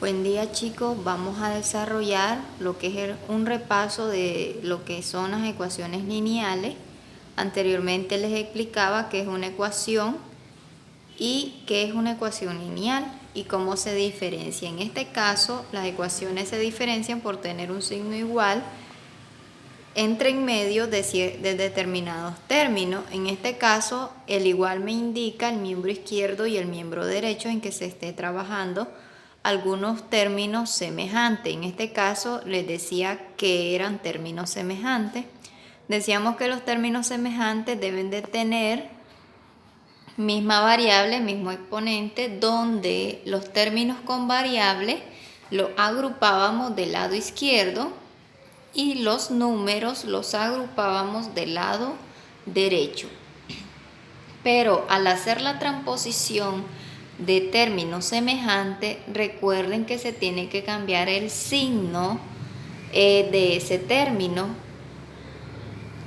Buen día chicos, vamos a desarrollar lo que es un repaso de lo que son las ecuaciones lineales. Anteriormente les explicaba qué es una ecuación y qué es una ecuación lineal y cómo se diferencia. En este caso, las ecuaciones se diferencian por tener un signo igual entre en medio de determinados términos. En este caso, el igual me indica el miembro izquierdo y el miembro derecho en que se esté trabajando algunos términos semejantes. En este caso les decía que eran términos semejantes. Decíamos que los términos semejantes deben de tener misma variable, mismo exponente, donde los términos con variable los agrupábamos del lado izquierdo y los números los agrupábamos del lado derecho. Pero al hacer la transposición de términos semejantes, recuerden que se tiene que cambiar el signo de ese término.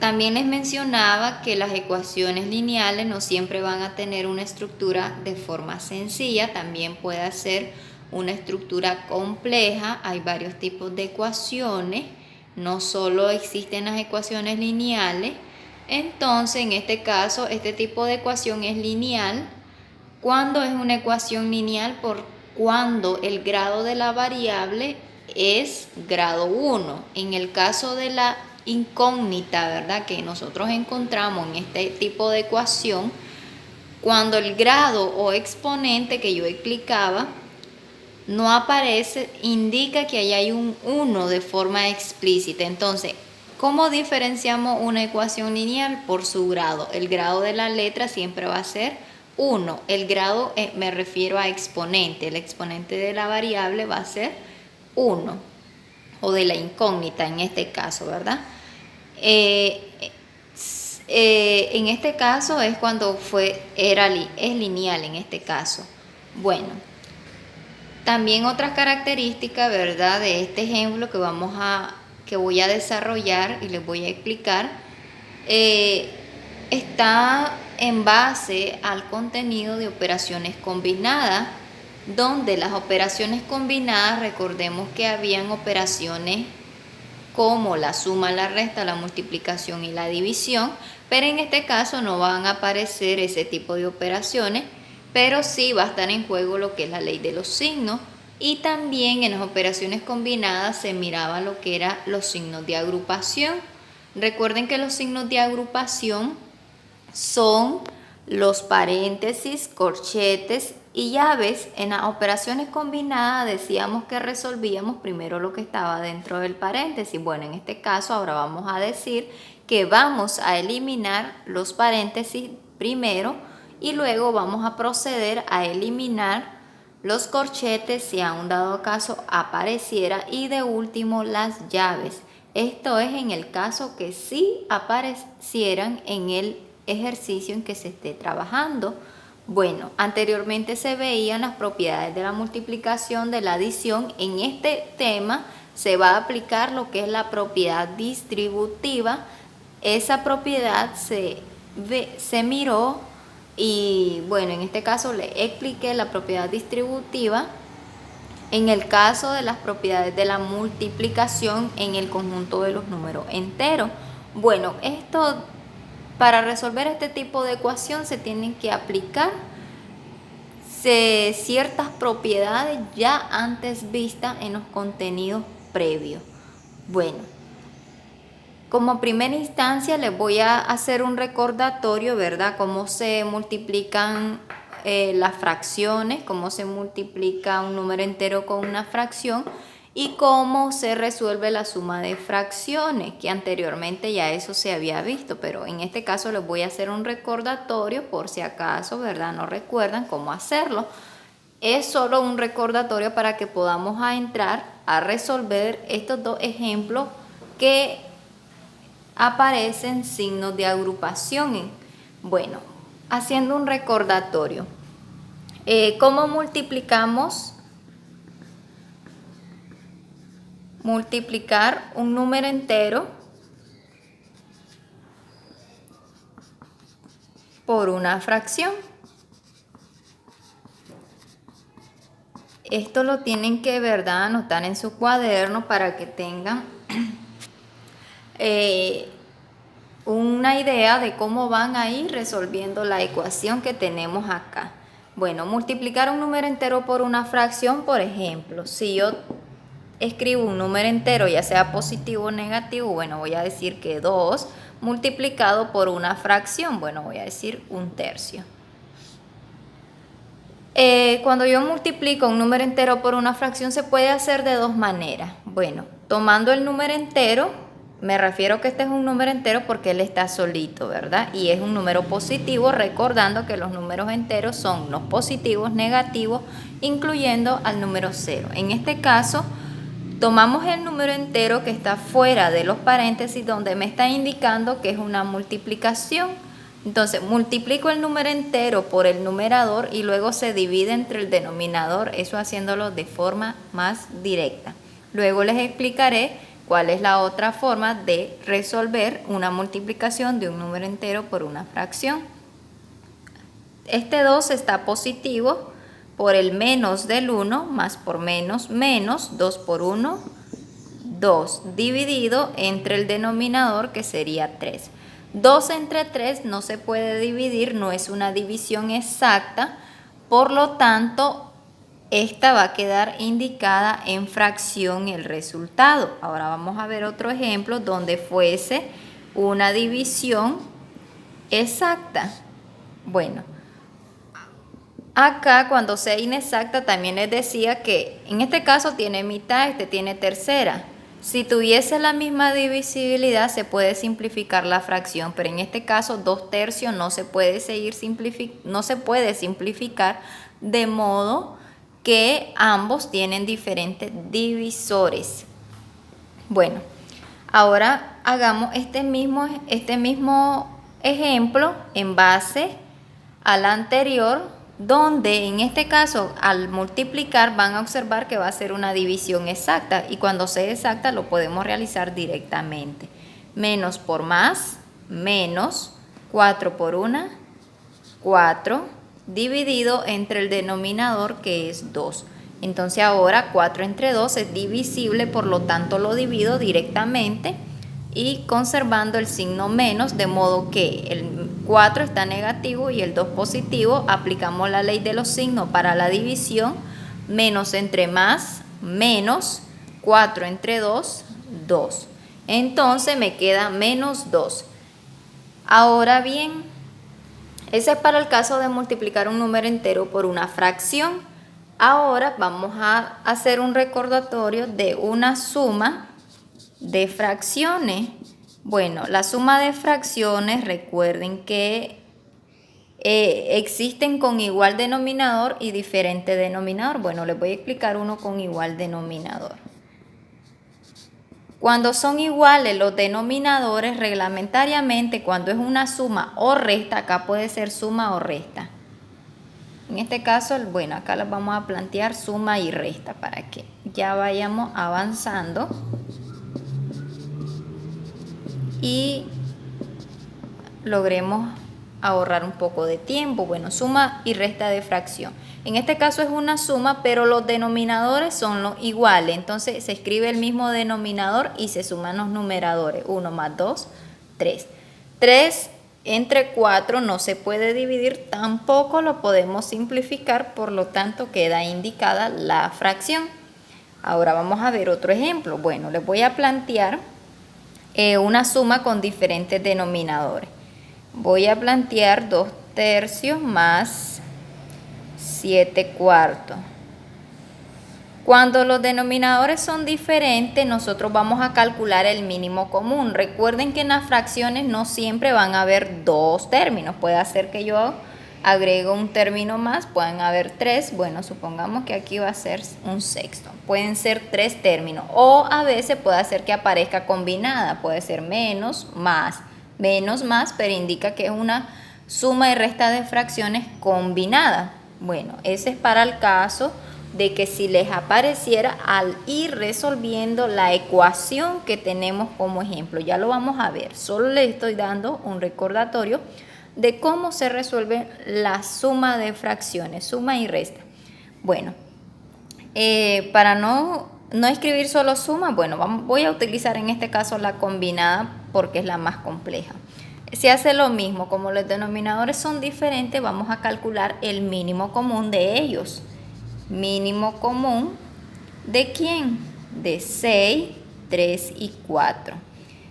También les mencionaba que las ecuaciones lineales no siempre van a tener una estructura de forma sencilla, también puede ser una estructura compleja. Hay varios tipos de ecuaciones, no solo existen las ecuaciones lineales. Entonces, en este caso, este tipo de ecuación es lineal. ¿Cuándo es una ecuación lineal? Cuando el grado de la variable es grado 1. En el caso de la incógnita, ¿verdad?, que nosotros encontramos en este tipo de ecuación, cuando el grado o exponente que yo explicaba no aparece, indica que ahí hay un 1 de forma explícita. Entonces, ¿cómo diferenciamos una ecuación lineal? Por su grado. El grado de la letra siempre va a ser 1. El grado, me refiero a exponente. El exponente de la variable va a ser 1. O de la incógnita en este caso, ¿verdad? En este caso es cuando es lineal en este caso. Bueno, también otras características, ¿verdad?, de este ejemplo que voy a desarrollar y les voy a explicar, está en base al contenido de operaciones combinadas, donde las operaciones combinadas, recordemos que habían operaciones como la suma, la resta, la multiplicación y la división, pero en este caso no van a aparecer ese tipo de operaciones, pero sí va a estar en juego lo que es la ley de los signos, y también en las operaciones combinadas se miraba lo que eran los signos de agrupación. Recuerden que los signos de agrupación son los paréntesis, corchetes y llaves. En las operaciones combinadas decíamos que resolvíamos primero lo que estaba dentro del paréntesis. Bueno, en este caso ahora vamos a decir que vamos a eliminar los paréntesis primero y luego vamos a proceder a eliminar los corchetes si a un dado caso apareciera, y de último las llaves. Esto es en el caso que sí aparecieran en el ejercicio en que se esté trabajando. Bueno, anteriormente se veían las propiedades de la multiplicación, de la adición. En este tema se va a aplicar lo que es la propiedad distributiva. Esa propiedad se miró y bueno, en este caso le expliqué la propiedad distributiva en el caso de las propiedades de la multiplicación en el conjunto de los números enteros. Bueno, para resolver este tipo de ecuación se tienen que aplicar ciertas propiedades ya antes vistas en los contenidos previos. Bueno, como primera instancia les voy a hacer un recordatorio, ¿verdad? Cómo se multiplican las fracciones, cómo se multiplica un número entero con una fracción y cómo se resuelve la suma de fracciones, que anteriormente ya eso se había visto, pero en este caso les voy a hacer un recordatorio por si acaso, ¿verdad?, no recuerdan cómo hacerlo. Es solo un recordatorio para que podamos entrar a resolver estos dos ejemplos que aparecen signos de agrupación. Bueno, haciendo un recordatorio, ¿cómo multiplicar un número entero por una fracción? Esto lo tienen que, ¿verdad?, anotar en su cuaderno para que tengan una idea de cómo van a ir resolviendo la ecuación que tenemos acá. Bueno, multiplicar un número entero por una fracción, por ejemplo, si yo escribo un número entero, ya sea positivo o negativo, bueno, voy a decir que 2 multiplicado por una fracción, bueno, voy a decir 1/3. Cuando yo multiplico un número entero por una fracción se puede hacer de dos maneras. Bueno, tomando el número entero, me refiero que este es un número entero porque él está solito, ¿verdad? Y es un número positivo, recordando que los números enteros son los positivos, negativos, incluyendo al número 0. En este caso, tomamos el número entero que está fuera de los paréntesis donde me está indicando que es una multiplicación. Entonces multiplico el número entero por el numerador y luego se divide entre el denominador, eso haciéndolo de forma más directa. Luego les explicaré cuál es la otra forma de resolver una multiplicación de un número entero por una fracción. Este 2 está positivo por el menos del 1, más por menos, 2 por 1, 2, dividido entre el denominador que sería 3. 2 entre 3 no se puede dividir, no es una división exacta, por lo tanto, esta va a quedar indicada en fracción el resultado. Ahora vamos a ver otro ejemplo donde fuese una división exacta. Bueno, acá cuando sea inexacta también les decía que en este caso tiene mitad, este tiene tercera. Si tuviese la misma divisibilidad se puede simplificar la fracción, pero en este caso 2/3 no se puede simplificar, de modo que ambos tienen diferentes divisores. Bueno, ahora hagamos este mismo ejemplo en base al anterior, donde en este caso al multiplicar van a observar que va a ser una división exacta y cuando sea exacta lo podemos realizar directamente. Menos por más, menos, 4 por 1, 4, dividido entre el denominador que es 2. Entonces ahora 4 entre 2 es divisible, por lo tanto lo divido directamente y conservando el signo menos, de modo que el 4 está negativo y el 2 positivo. Aplicamos la ley de los signos para la división. Menos entre más, menos, 4 entre 2, 2. Entonces me queda menos 2. Ahora bien, ese es para el caso de multiplicar un número entero por una fracción. Ahora vamos a hacer un recordatorio de una suma de fracciones. Bueno, la suma de fracciones, recuerden que existen con igual denominador y diferente denominador. Bueno, les voy a explicar uno con igual denominador. Cuando son iguales los denominadores, reglamentariamente cuando es una suma o resta, acá puede ser suma o resta. En este caso, bueno, acá las vamos a plantear suma y resta para que ya vayamos avanzando y logremos ahorrar un poco de tiempo. Bueno, suma y resta de fracción. En este caso es una suma, pero los denominadores son los iguales. Entonces se escribe el mismo denominador y se suman los numeradores. 1 más 2, 3. 3 entre 4 no se puede dividir, tampoco lo podemos simplificar, por lo tanto queda indicada la fracción. Ahora vamos a ver otro ejemplo. Bueno, les voy a plantear una suma con diferentes denominadores. Voy a plantear 2/3 más 7/4. Cuando los denominadores son diferentes, nosotros vamos a calcular el mínimo común. Recuerden que en las fracciones no siempre van a haber dos términos. Puede ser que yo agrego un término más, pueden haber 3. Bueno, supongamos que aquí va a ser un sexto. Pueden ser 3 términos. O a veces puede ser que aparezca combinada. Puede ser menos, más, pero indica que es una suma y resta de fracciones combinada. Bueno, ese es para el caso de que si les apareciera al ir resolviendo la ecuación que tenemos como ejemplo. Ya lo vamos a ver, solo les estoy dando un recordatorio de cómo se resuelve la suma de fracciones, suma y resta. Bueno, Para no escribir solo suma, bueno, voy a utilizar en este caso la combinada porque es la más compleja. Se hace lo mismo, como los denominadores son diferentes, vamos a calcular el mínimo común de ellos. Mínimo común ¿de quién? De 6, 3 y 4.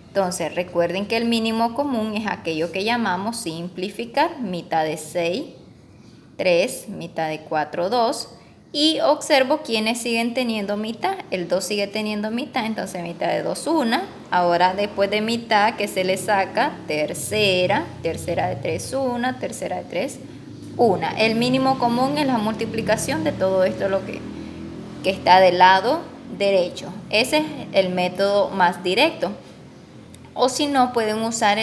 Entonces recuerden que el mínimo común es aquello que llamamos simplificar. Mitad de 6, 3, mitad de 4, 2. Y observo quiénes siguen teniendo mitad. El 2 sigue teniendo mitad, entonces mitad de 2, 1. Ahora después de mitad, ¿qué se le saca? Tercera. Tercera de 3, 1. Tercera de 3, 1. El mínimo común es la multiplicación de todo esto, lo que está del lado derecho. Ese es el método más directo. O si no, pueden usar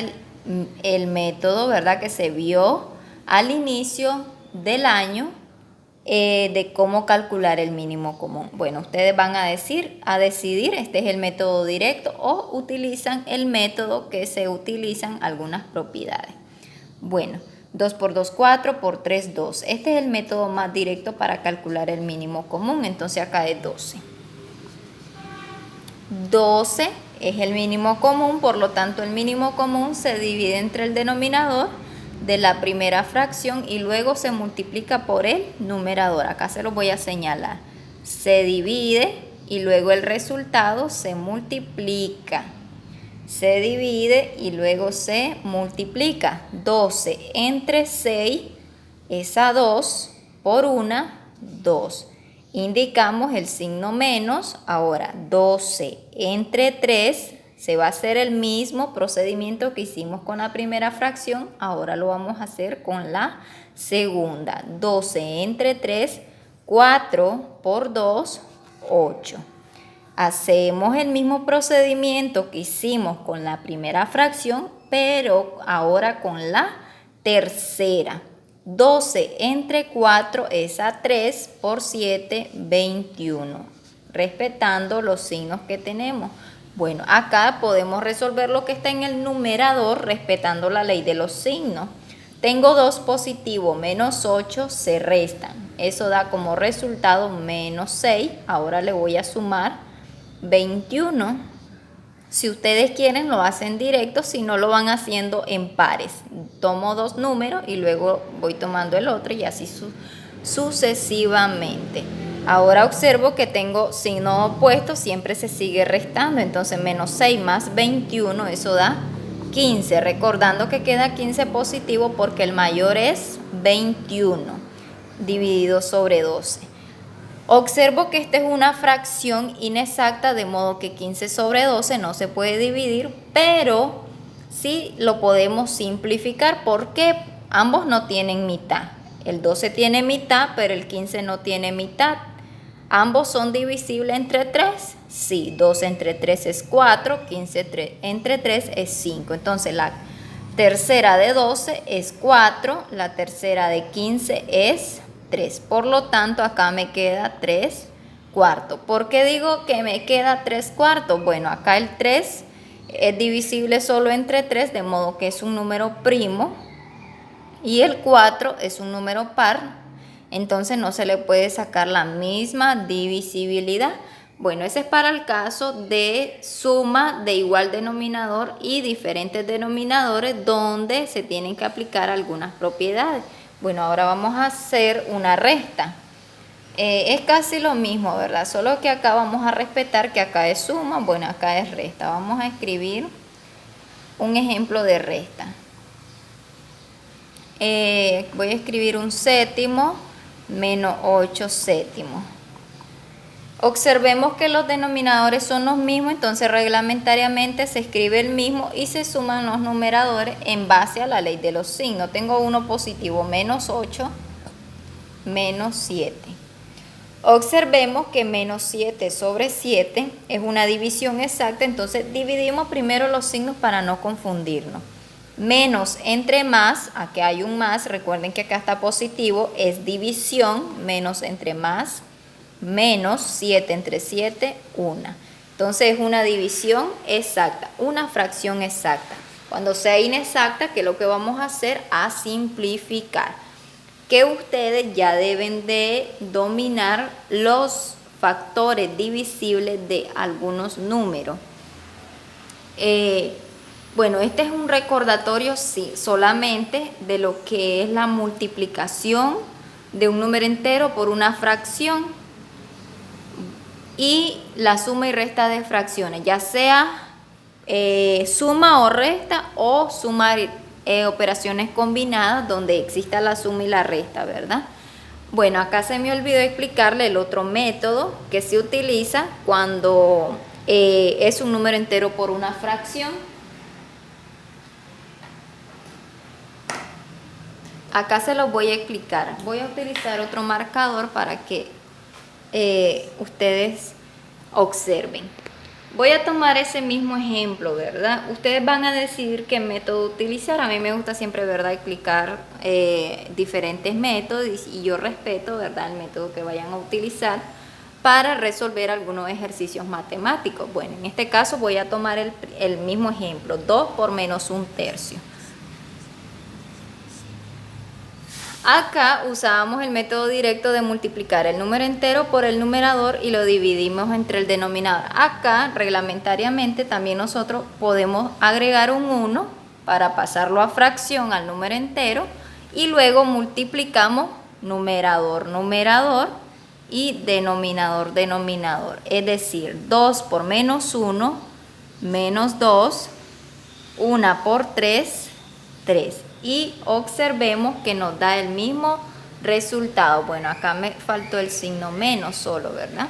el método, ¿verdad?, que se vio al inicio del año, de cómo calcular el mínimo común. Bueno, ustedes van a decidir, este es el método directo, o utilizan el método que se utilizan algunas propiedades. Bueno, 2 por 2, 4, por 3, 2. Este es el método más directo para calcular el mínimo común, entonces acá es 12. 12 es el mínimo común, por lo tanto el mínimo común se divide entre el denominador de la primera fracción y luego se multiplica por el numerador. Acá se lo voy a señalar. Se divide y luego el resultado se multiplica. Se divide y luego se multiplica. 12 entre 6 es a 2 por 1, 2. Indicamos el signo menos. Ahora 12 entre 3 se va a hacer el mismo procedimiento que hicimos con la primera fracción. Ahora lo vamos a hacer con la segunda. 12 entre 3, 4 por 2, 8. Hacemos el mismo procedimiento que hicimos con la primera fracción, pero ahora con la tercera. 12 entre 4 es a 3 por 7, 21. Respetando los signos que tenemos. Bueno, acá podemos resolver lo que está en el numerador respetando la ley de los signos. Tengo 2 positivos, menos 8 se restan. Eso da como resultado menos 6. Ahora le voy a sumar 21. Si ustedes quieren lo hacen directo, si no lo van haciendo en pares. Tomo 2 números y luego voy tomando el otro y así sucesivamente. Ahora observo que tengo signo opuesto, siempre se sigue restando, entonces menos 6 más 21, eso da 15, recordando que queda 15 positivo porque el mayor es 21 dividido sobre 12. Observo que esta es una fracción inexacta, de modo que 15 sobre 12 no se puede dividir, pero sí lo podemos simplificar porque ambos no tienen mitad. El 12 tiene mitad, pero el 15 no tiene mitad. ¿Ambos son divisibles entre 3? Sí, 12 entre 3 es 4, 15 entre 3 es 5. Entonces la tercera de 12 es 4, la tercera de 15 es 3. Por lo tanto, acá me queda 3 cuartos. ¿Por qué digo que me queda 3 cuartos? Bueno, acá el 3 es divisible solo entre 3, de modo que es un número primo. Y el 4 es un número par. Entonces no se le puede sacar la misma divisibilidad. Bueno, ese es para el caso de suma de igual denominador y diferentes denominadores donde se tienen que aplicar algunas propiedades. Bueno, ahora vamos a hacer una resta. Es casi lo mismo, ¿verdad? Solo que acá vamos a respetar que acá es suma, bueno, acá es resta. Vamos a escribir un ejemplo de resta. Voy a escribir un séptimo menos 8 séptimos. Observemos que los denominadores son los mismos, entonces reglamentariamente se escribe el mismo y se suman los numeradores en base a la ley de los signos. Tengo uno positivo, menos 8, menos 7. Observemos que menos 7 sobre 7 es una división exacta, entonces dividimos primero los signos para no confundirnos. Menos entre más, aquí hay un más, recuerden que acá está positivo, es división, menos entre más, menos 7 entre 7, 1. Entonces es una división exacta, una fracción exacta. Cuando sea inexacta, ¿qué es lo que vamos a hacer? A simplificar. Que ustedes ya deben de dominar los factores divisibles de algunos números. Bueno, este es un recordatorio, sí, solamente de lo que es la multiplicación de un número entero por una fracción y la suma y resta de fracciones, ya sea suma o resta o sumar operaciones combinadas donde exista la suma y la resta, ¿verdad? Bueno, acá se me olvidó explicarle el otro método que se utiliza cuando es un número entero por una fracción. Acá se los voy a explicar. Voy a utilizar otro marcador para que ustedes observen. Voy a tomar ese mismo ejemplo, ¿verdad? Ustedes van a decidir qué método utilizar. A mí me gusta siempre, ¿verdad?, explicar diferentes métodos y yo respeto, ¿verdad?, el método que vayan a utilizar para resolver algunos ejercicios matemáticos. Bueno, en este caso voy a tomar el mismo ejemplo, 2 por menos 1/3. Acá usábamos el método directo de multiplicar el número entero por el numerador y lo dividimos entre el denominador. Acá, reglamentariamente, también nosotros podemos agregar un 1 para pasarlo a fracción al número entero y luego multiplicamos numerador, numerador y denominador, denominador. Es decir, 2 por menos 1, menos 2, 1 por 3, 3. Y observemos que nos da el mismo resultado. Bueno, acá me faltó el signo menos solo, ¿verdad?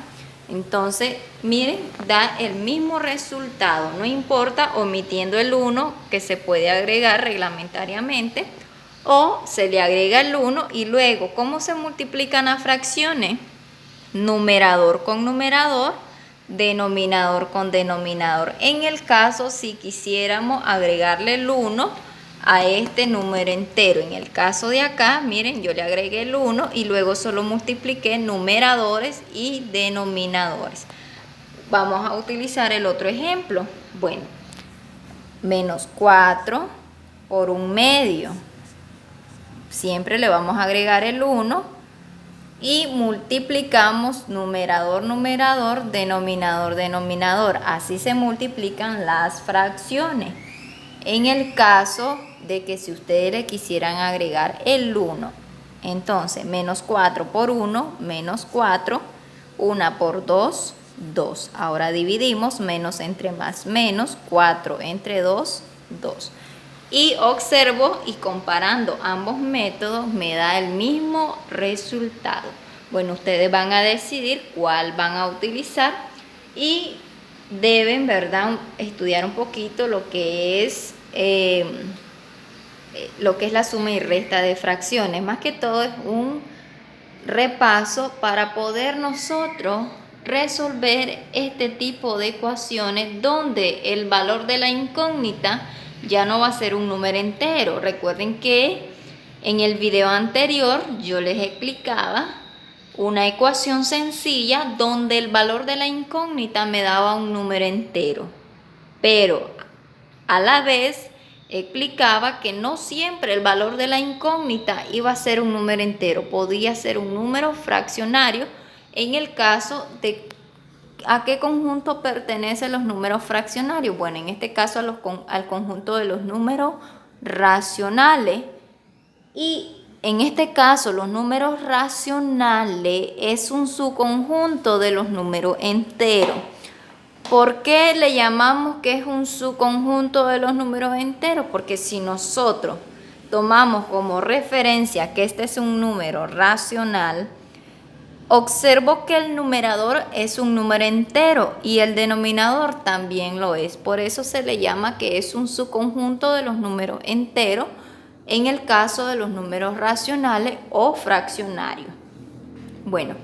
Entonces, miren, da el mismo resultado. No importa, omitiendo el 1 que se puede agregar reglamentariamente, o se le agrega el 1 y luego, ¿cómo se multiplican las fracciones? Numerador con numerador, denominador con denominador. En el caso, si quisiéramos agregarle el 1 a este número entero, en el caso de acá, miren, yo le agregué el 1 y luego solo multipliqué numeradores y denominadores. Vamos a utilizar el otro ejemplo. Bueno, menos 4 por 1/2. Siempre le vamos a agregar el 1 y multiplicamos numerador, numerador, denominador, denominador. Así se multiplican las fracciones. En el caso de que si ustedes le quisieran agregar el 1, entonces menos 4 por 1, menos 4, 1 por 2, 2. Ahora dividimos menos entre más menos, 4 entre 2, 2. Y observo y comparando ambos métodos me da el mismo resultado. Bueno, ustedes van a decidir cuál van a utilizar y deben, ¿verdad?, estudiar un poquito lo que es la suma y resta de fracciones. Más que todo es un repaso para poder nosotros resolver este tipo de ecuaciones donde el valor de la incógnita ya no va a ser un número entero. Recuerden que en el video anterior yo les explicaba una ecuación sencilla donde el valor de la incógnita me daba un número entero, pero a la vez explicaba que no siempre el valor de la incógnita iba a ser un número entero, podía ser un número fraccionario en el caso de ¿a qué conjunto pertenecen los números fraccionarios? Bueno, en este caso al conjunto de los números racionales. Y en este caso los números racionales es un subconjunto de los números enteros. ¿Por qué le llamamos que es un subconjunto de los números enteros? Porque si nosotros tomamos como referencia que este es un número racional, observo que el numerador es un número entero y el denominador también lo es. Por eso se le llama que es un subconjunto de los números enteros en el caso de los números racionales o fraccionarios. Bueno,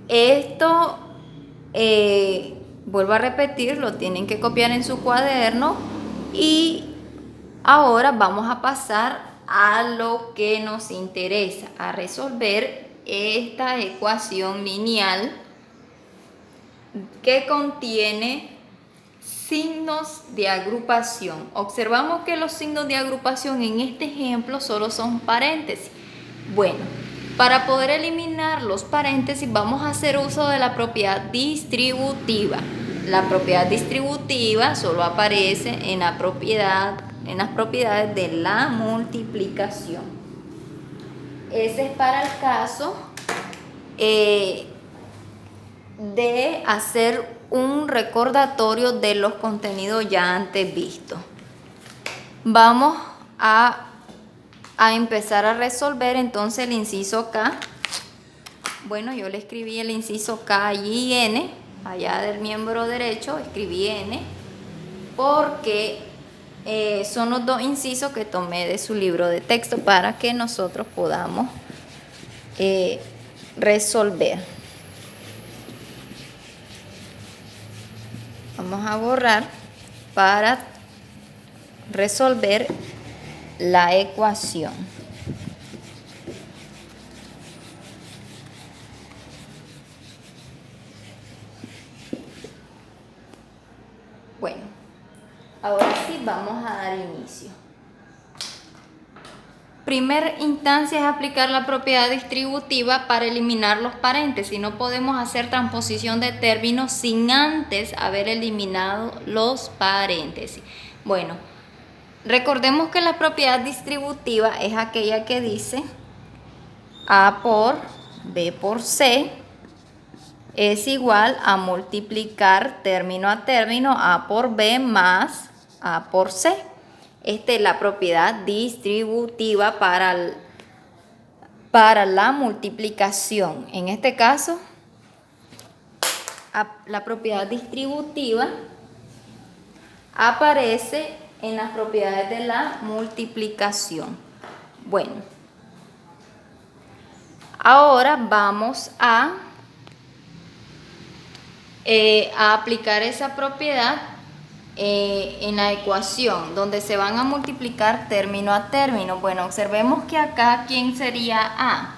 esto vuelvo a repetir, lo tienen que copiar en su cuaderno y ahora vamos a pasar a lo que nos interesa, a resolver esta ecuación lineal que contiene signos de agrupación. Observamos que los signos de agrupación en este ejemplo solo son paréntesis. Bueno, Para poder eliminar los paréntesis vamos a hacer uso de la propiedad distributiva. La propiedad distributiva solo aparece en las propiedades de la multiplicación. Ese es para el caso de hacer un recordatorio de los contenidos ya antes vistos. Vamos a empezar a resolver entonces el inciso K. Bueno, yo le escribí el inciso K allí N, allá del miembro derecho escribí N, porque son los dos incisos que tomé de su libro de texto para que nosotros podamos resolver. Vamos a borrar para resolver la ecuación. Bueno, ahora sí vamos a dar inicio. Primera instancia es aplicar la propiedad distributiva para eliminar los paréntesis. No podemos hacer transposición de términos sin antes haber eliminado los paréntesis. Bueno, recordemos que la propiedad distributiva es aquella que dice A por B por C es igual a multiplicar término a término A por B más A por C. Esta es la propiedad distributiva para la multiplicación. En este caso, la propiedad distributiva aparece en las propiedades de la multiplicación. Bueno, ahora vamos a aplicar esa propiedad en la ecuación donde se van a multiplicar término a término. Bueno, observemos que acá, ¿quién sería A?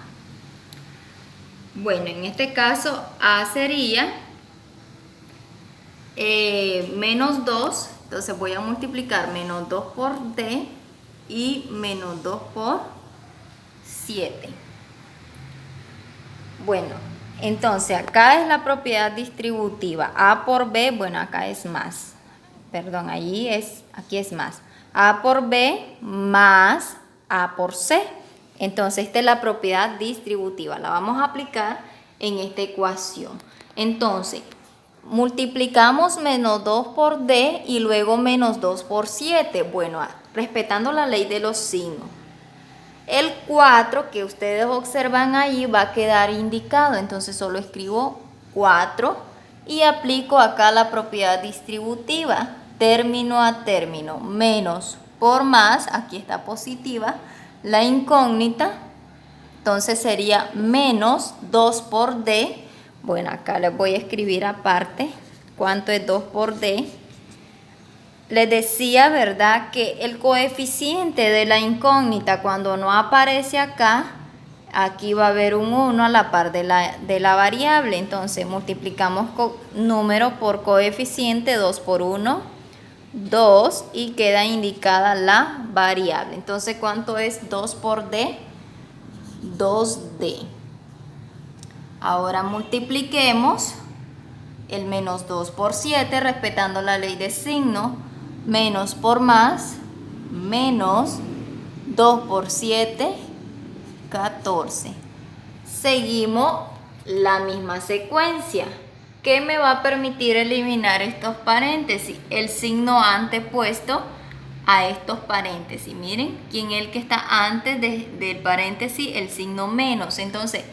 Bueno, en este caso A sería menos 2, entonces voy a multiplicar menos 2 por D y menos 2 por 7. Bueno, entonces acá es la propiedad distributiva. A por B, bueno, acá es más. Perdón, aquí es más. A por B más A por C. Entonces, esta es la propiedad distributiva. La vamos a aplicar en esta ecuación. Entonces, multiplicamos menos 2 por D y luego menos 2 por 7. Bueno, respetando la ley de los signos. El 4 que ustedes observan ahí va a quedar indicado. Entonces, solo escribo 4 y aplico acá la propiedad distributiva. Término a término, menos por más, aquí está positiva, la incógnita, entonces sería menos 2 por D. Bueno, acá les voy a escribir aparte cuánto es 2 por D. Les decía, ¿verdad?, que el coeficiente de la incógnita cuando no aparece acá, aquí va a haber un 1 a la par de la variable. Entonces multiplicamos número por coeficiente, 2 por 1, 2, y queda indicada la variable. Entonces, ¿cuánto es 2 por D? 2D. Ahora multipliquemos el menos 2 por 7, respetando la ley de signo. Menos por más, menos 2 por 7, 14. Seguimos la misma secuencia. ¿Qué me va a permitir eliminar estos paréntesis? El signo antepuesto a estos paréntesis. Miren, ¿quién es el que está antes del paréntesis? El signo menos. Entonces,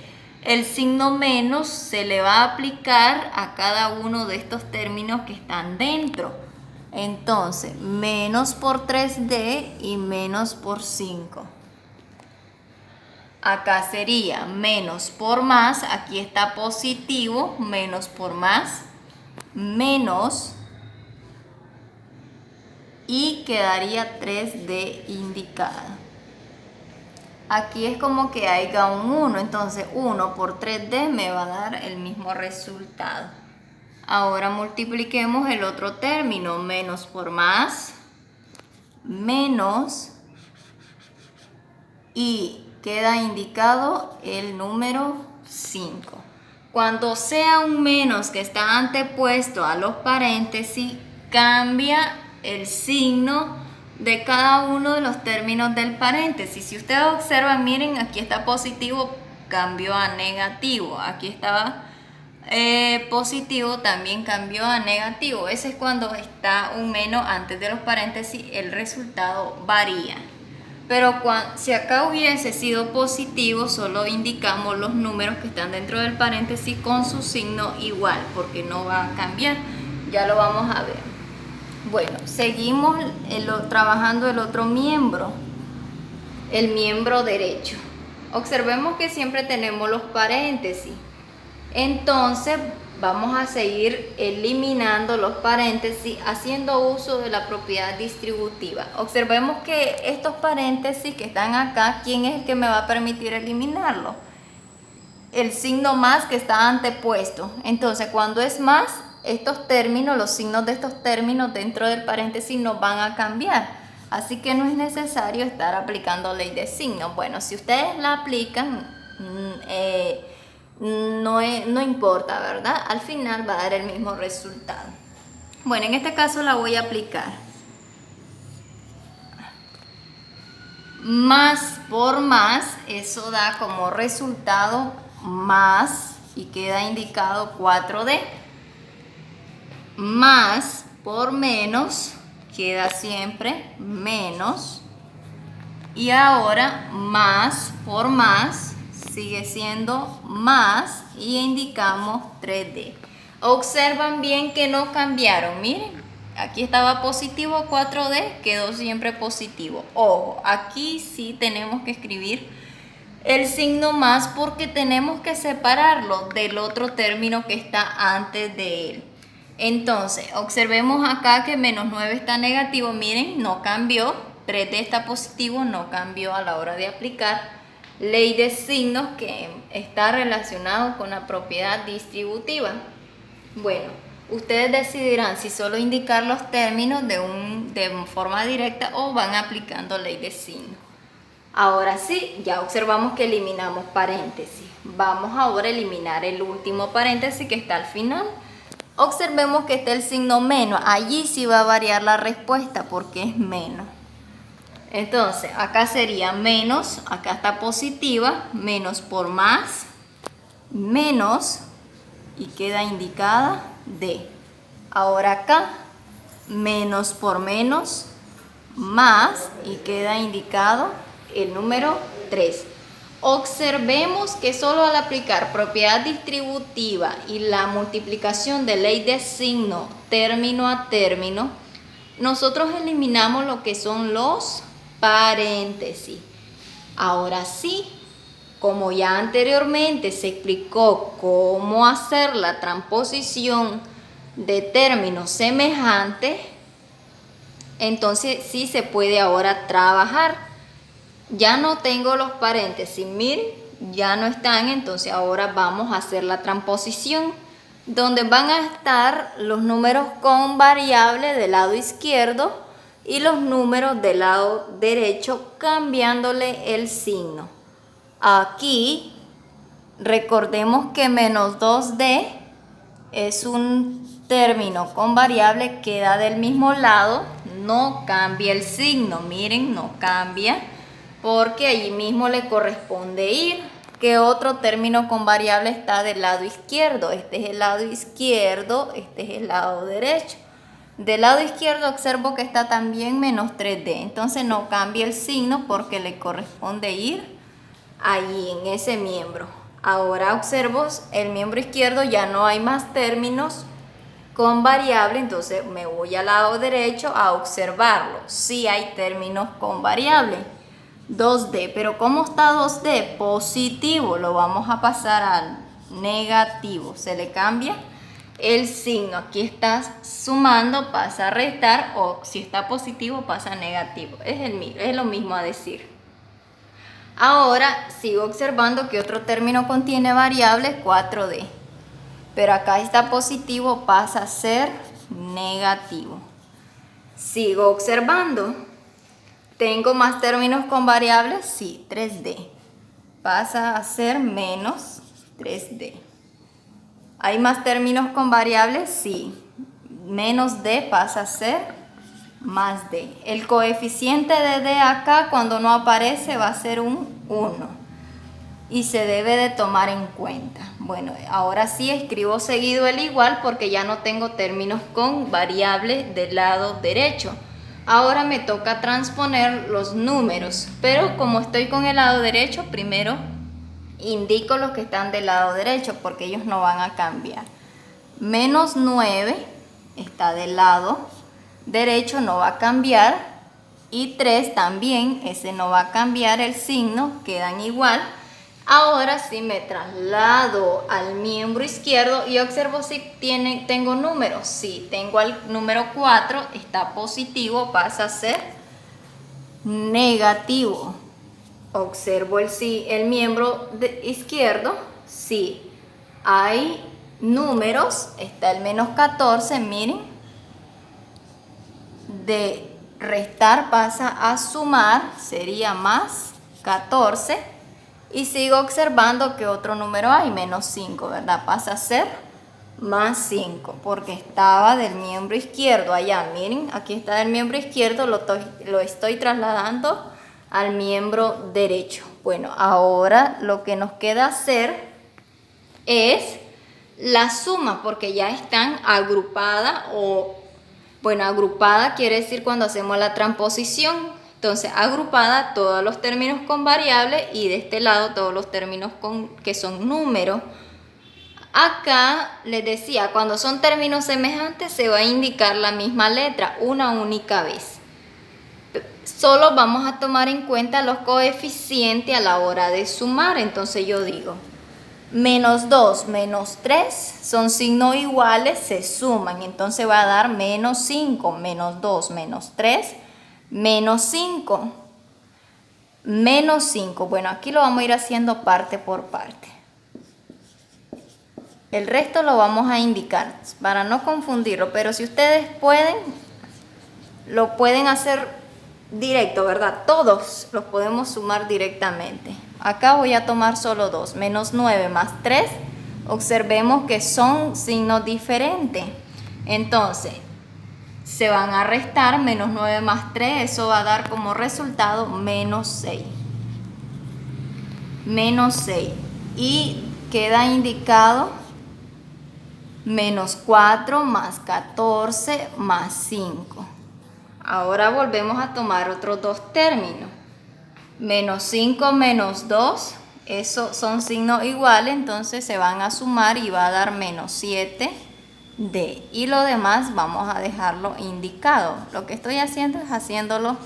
el signo menos se le va a aplicar a cada uno de estos términos que están dentro. Entonces, menos por 3D y menos por 5. Acá sería menos por más, aquí está positivo, menos por más, menos, y quedaría 3D indicada. Aquí es como que haya un 1, entonces 1 por 3D me va a dar el mismo resultado. Ahora multipliquemos el otro término, menos por más, menos, y queda indicado el número 5. Cuando sea un menos que está antepuesto a los paréntesis, cambia el signo de cada uno de los términos del paréntesis. Si ustedes observan, miren, aquí está positivo, cambió a negativo. Aquí estaba positivo, también cambió a negativo. Ese es cuando está un menos antes de los paréntesis, el resultado varía. Pero si acá hubiese sido positivo, solo indicamos los números que están dentro del paréntesis con su signo igual, porque no va a cambiar. Ya lo vamos a ver. Bueno, seguimos trabajando el otro miembro, el miembro derecho. Observemos que siempre tenemos los paréntesis. Entonces vamos a seguir eliminando los paréntesis haciendo uso de la propiedad distributiva. Observemos que estos paréntesis que están acá, ¿quién es el que me va a permitir eliminarlo? El signo más que está antepuesto. Entonces, cuando es más, estos términos, los signos de estos términos dentro del paréntesis no van a cambiar. Así que no es necesario estar aplicando ley de signos. Bueno, si ustedes la aplican, no importa, ¿verdad? Al final va a dar el mismo resultado. Bueno, en este caso la voy a aplicar. Más por más, eso da como resultado más y queda indicado 4D. Más por menos queda siempre menos. Y ahora más por más sigue siendo más y indicamos 3D. Observan bien que no cambiaron. Miren, aquí estaba positivo 4D, quedó siempre positivo. Ojo, aquí sí tenemos que escribir el signo más porque tenemos que separarlo del otro término que está antes de él. Entonces, observemos acá que menos 9 está negativo. Miren, no cambió. 3D está positivo, no cambió a la hora de aplicar ley de signos, que está relacionado con la propiedad distributiva. Bueno, ustedes decidirán si solo indicar los términos de forma directa o van aplicando ley de signos. Ahora sí, ya observamos que eliminamos paréntesis. Vamos ahora a eliminar el último paréntesis que está al final. Observemos que está el signo menos. Allí sí va a variar la respuesta porque es menos. Entonces, acá sería menos, acá está positiva, menos por más, menos, y queda indicada D. Ahora acá, menos por menos, más, y queda indicado el número 3. Observemos que solo al aplicar propiedad distributiva y la multiplicación de ley de signo término a término, nosotros eliminamos lo que son los paréntesis. Ahora sí, como ya anteriormente se explicó cómo hacer la transposición de términos semejantes, entonces sí se puede ahora trabajar. Ya no tengo los paréntesis, miren, ya no están, entonces ahora vamos a hacer la transposición, donde van a estar los números con variable del lado izquierdo y los números del lado derecho cambiándole el signo. Aquí recordemos que menos 2D es un término con variable, queda del mismo lado, no cambia el signo, miren, no cambia porque allí mismo le corresponde ir. ¿Qué otro término con variable está del lado izquierdo? Este es el lado izquierdo, este es el lado derecho. Del lado izquierdo observo que está también menos 3D, entonces no cambia el signo porque le corresponde ir allí en ese miembro. Ahora observo el miembro izquierdo, ya no hay más términos con variable, entonces me voy al lado derecho a observarlo. Sí hay términos con variable. 2D, pero ¿cómo está 2D? Positivo, lo vamos a pasar al negativo. Se le cambia el signo. Aquí está sumando, pasa a restar, o si está positivo pasa a negativo. Es lo mismo a decir. Ahora sigo observando que otro término contiene variable, 4D. Pero acá está positivo, pasa a ser negativo. Sigo observando. ¿Tengo más términos con variables? Sí, 3D. pasa a ser menos 3D. ¿Hay más términos con variables? Sí. Menos D pasa a ser más D. El coeficiente de D acá cuando no aparece va a ser un 1. Y se debe de tomar en cuenta. Bueno, ahora sí escribo seguido el igual porque ya no tengo términos con variables del lado derecho. Ahora me toca transponer los números, pero como estoy con el lado derecho, primero indico los que están del lado derecho porque ellos no van a cambiar. Menos 9 está del lado derecho, no va a cambiar. Y 3 también, ese no va a cambiar el signo, quedan igual. Ahora sí me traslado al miembro izquierdo y observo si tengo números. Sí, tengo el número 4, está positivo, pasa a ser negativo. Observo el miembro izquierdo. Sí, hay números, está el menos 14, miren. De restar pasa a sumar, sería más 14. Y sigo observando que otro número hay, menos 5, ¿verdad? Pasa a ser más 5, porque estaba del miembro izquierdo allá. Miren, aquí está del miembro izquierdo, lo estoy trasladando al miembro derecho. Bueno, ahora lo que nos queda hacer es la suma, porque ya están agrupadas bueno, agrupada quiere decir cuando hacemos la transposición. Entonces, agrupada todos los términos con variables y de este lado todos los términos que son números. Acá les decía, cuando son términos semejantes se va a indicar la misma letra una única vez. Solo vamos a tomar en cuenta los coeficientes a la hora de sumar. Entonces yo digo, menos 2, menos 3 son signos iguales, se suman. Entonces va a dar menos 5, menos 2, menos 3, menos 5. Menos 5. Bueno, aquí lo vamos a ir haciendo parte por parte. El resto lo vamos a indicar para no confundirlo. Pero si ustedes pueden, lo pueden hacer directo, ¿verdad? Todos los podemos sumar directamente. Acá voy a tomar solo 2. Menos 9 más 3. Observemos que son signos diferentes. Entonces, se van a restar menos 9 más 3. Eso va a dar como resultado menos 6. Menos 6. Y queda indicado menos 4 más 14 más 5. Ahora volvemos a tomar otros dos términos. Menos 5 menos 2, esos son signos iguales, entonces se van a sumar y va a dar menos 7D. Y lo demás vamos a dejarlo indicado. Lo que estoy haciendo es haciéndolo